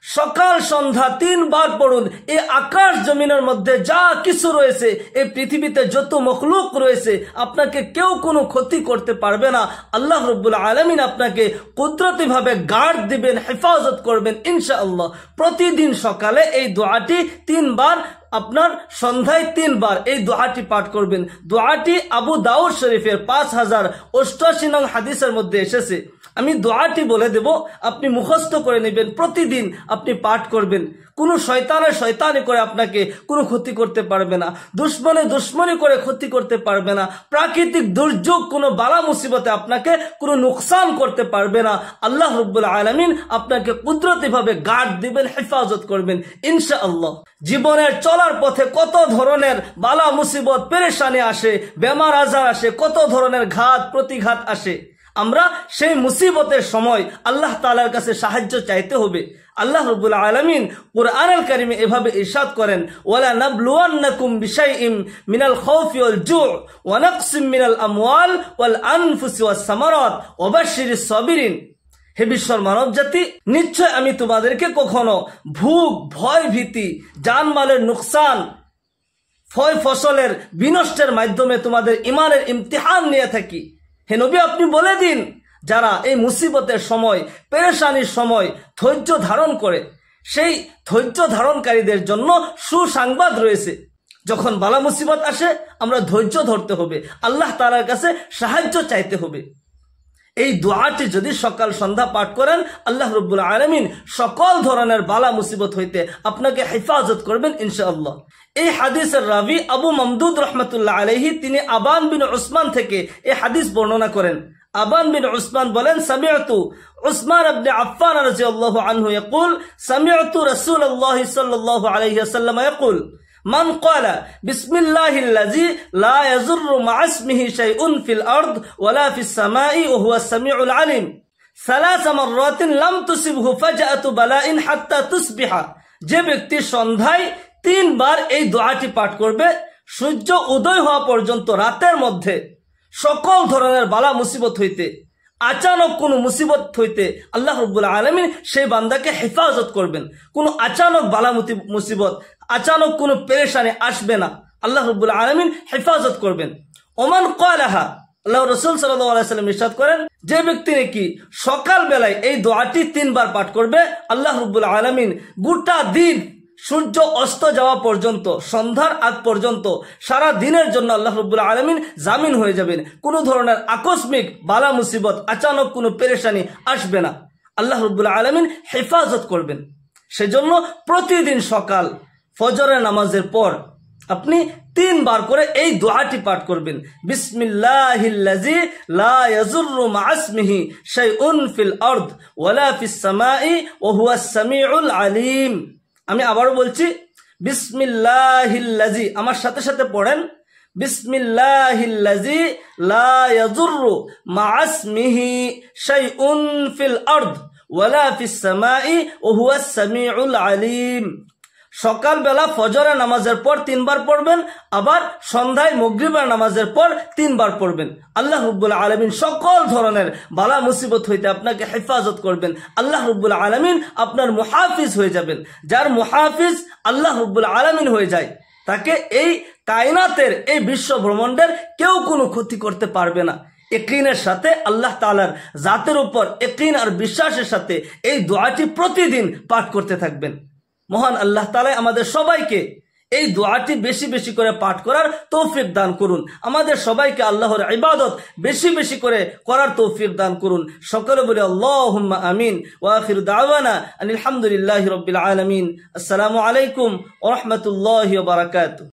সকাল সন্ধ্যা 3 বার পড়ুন। এই আকাশ জমিনের মধ্যে যা কিছু রয়েছে, এই পৃথিবীতে যত মখলুক রয়েছে, আপনাকে কেউ কোনো ক্ষতি করতে পারবে না। আল্লাহ রাব্বুল আলামিন আপনাকে কুদরতিভাবে গার্ড দিবেন, হেফাজত করবেন ইনশাআল্লাহ। প্রতিদিন সকালে এই দোয়াটি 3 বার, আপনার সন্ধ্যায় 3 বার এই দোয়াটি পাঠ করবেন। দোয়াটি আবু দাউদ শরীফের 5088 নং হাদিসের মধ্যে এসেছে। আমি দোয়াটি বলে দেব, আপনি মুখস্থ করে নেবেন, প্রতিদিন আপনি পাঠ করবেন। কোনো শয়তানি করে আপনাকে কোনো ক্ষতি করতে পারবে না, দুশ্মনী করে ক্ষতি করতে পারবে না, প্রাকৃতিক দুর্যোগ কোনো বালা মুসিবতে আপনাকে কোনো নুকসান করতে পারবে না। আল্লাহ রাব্বুল আলামিন আপনাকে কুদরতিভাবে গার্ড দিবেন, হেফাজত করবেন ইনশাআল্লাহ। জীবনের চলার পথে কত ধরনের বালা মুসিবত পেরেশানি আসে, বেমার আজার আসে, কত ধরনের ঘাত প্রতিঘাত আসে। আমরা সেই মুসিবতের সময় আল্লাহ তাআলার কাছে সাহায্য চাইতে হবে। আল্লাহ রাব্বুল আলামিন কুরআনুল কারীমে এভাবে ইরশাদ করেন, ওয়ালা নাবলুওয়ান্নাকুম বিশাইইম মিনাল খাউফি ওয়াল জু' ওয়া নাকসিম মিনাল আমওয়াল ওয়াল আনফুসি ওয়াস সামারাত ওয়া বাশশিরিস সাবিরিন। হে বিশ্বর মানব জাতি, নিশ্চয় আমি তোমাদেরকে কখনো ভূখ, ভয়, ভীতি, জানমালের নুকসান, ফয় ফসলের বিনষ্টের মাধ্যমে তোমাদের ইমানের ইমতিহান নিয়ে থাকি। হে নবী, আপনি বলে দিন, যারা এই মুসিবতের সময়, পেরেশানির সময় ধৈর্য ধারণ করে, সেই ধৈর্য ধারণকারীদের জন্য সুসংবাদ রয়েছে। যখন বালা মুসিবত আসে আমরা ধৈর্য ধরতে হবে, আল্লাহ তাআলার কাছে সাহায্য চাইতে হবে। এই দোয়াটি যদি সকাল সন্ধ্যা পাঠ করেন, আল্লাহ রাব্বুল আলামিন সকল ধরনের বালা মুসিবত হইতে আপনাকে হেফাজত করবেন ইনশাআল্লাহ। এই হাদিসের রাবি আবু মামদুদ রাহমাতুল্লাহ আলাইহি, তিনি আবান বিন উসমান থেকে এই হাদিস বর্ণনা করেন। আবান বিন উসমান বলেন, সামিআতু উসমান ইবনে আফফান রাদিয়াল্লাহু আনহু ইয়াকুল সামিআতু রাসূলুল্লাহ সাল্লাল্লাহু আলাইহি ওয়াসাল্লাম ইয়াকুল মান ক্বালা বিসমিল্লাহিল্লাযী লা ইয়াযুররু মা'a ইসমিহি শাইউন ফিল আরদ ওয়ালা ফিস সামাই ওয়া হুয়াস সামিউল আলিম সালাস মাররাতিন লাম তুসিবহু ফাজাআতু বালাইন হাত্তা তুসবিহা। যে ব্যক্তি সন্ধ্যায় 3 বার এই দোয়াটি পাঠ করবে, সূর্য উদয় হওয়া পর্যন্ত রাতের মধ্যে সকল ধরনের বালা মুসিবত হইতে, আচানক কোন মুসিবত হইতে আল্লাহ রাব্বুল আলামিন সেই বান্দাকে হেফাজত করবেন। কোন আচানক বালা মুসিবত, আচানক কোন পেরেশানি আসবে না, আল্লাহ রাব্বুল আলামিন হেফাজত করবেন। ওমান ক্বালাহা, আল্লাহ রাসূল সাল্লাল্লাহু আলাইহি ওয়াসাল্লাম ইরশাদ করেন, যে ব্যক্তি নাকি সকাল বেলায় এই দোয়াটি 3 বার পাঠ করবে, আল্লাহ রাব্বুল আলামিন গোটা দিন, সূর্য অস্ত যাওয়া পর্যন্ত, সন্ধ্যার আগ পর্যন্ত, সারা দিনের জন্য আল্লাহ রাব্বুল আলামিন জামিন হয়ে যাবেন। কোনো ধরনের আকস্মিক বালা মুসিবত, আচানক কোনো পেরেশানি আসবে না, আল্লাহ রাব্বুল আলামিন হেফাজত করবেন। সেজন্য প্রতিদিন সকাল ফজরের নামাজের পর আপনি 3 বার করে এই দোয়াটি পাঠ করবেন, বিসমিল্লাহিল্লাযী লা ইয়াযুররু মা'a ইসমিহি শাইউন ফিল আরদ ওয়ালা ফিস সামাই ওয়া হুয়াস সামিউল আলিম। আমি আবারও বলছি, বিসমিল্লাহিল্লাযী, আমার সাথে সাথে পড়েন, বিসমিল্লাহিল্লাযী লা ইয়াযুররু মা'a ইসমিহি শাইউন ফিল আরদ ওয়ালা ফিস সামাই ওয়া হুয়াস সামিউল আলিম। সকালবেলা ফজরের নামাজের পর 3 বার পড়বেন, আবার সন্ধ্যায় মাগরিবের নামাজের পর 3 বার পড়বেন। আল্লাহ রাব্বুল আলামিন সকল ধরনের বালা মুসিবত হইতে আপনাকে হেফাজত করবেন। আল্লাহ রাব্বুল আলামিন আপনার মুহাফিজ হয়ে যাবেন। যার মুহাফিজ আল্লাহ রাব্বুল আলামিন হয়ে যায়, তাকে এই কায়নাতের, এই বিশ্ব ব্রহ্মাণ্ডের কেউ কোনো ক্ষতি করতে পারবে না। ইয়াকিনের সাথে, আল্লাহ তাআলার জাতের উপর ইয়াকিন আর বিশ্বাসের সাথে এই দোয়াটি প্রতিদিন পাঠ করতে থাকবেন। মহান আল্লাহ তাআলা আমাদের সবাইকে এই দোয়াটি বেশি বেশি করে পাঠ করার তৌফিক দান করুন। আমাদের সবাইকে আল্লাহর ইবাদত বেশি বেশি করে করার তৌফিক দান করুন। সকলে বলি আল্লাহুম্মা আমিন। ওয়া আখিরু দাওয়ানা আনিল হামদুলিল্লাহি রাব্বিল আলামিন। আসসালামু আলাইকুম ওয়া রাহমাতুল্লাহি ওয়া বারাকাতুহু।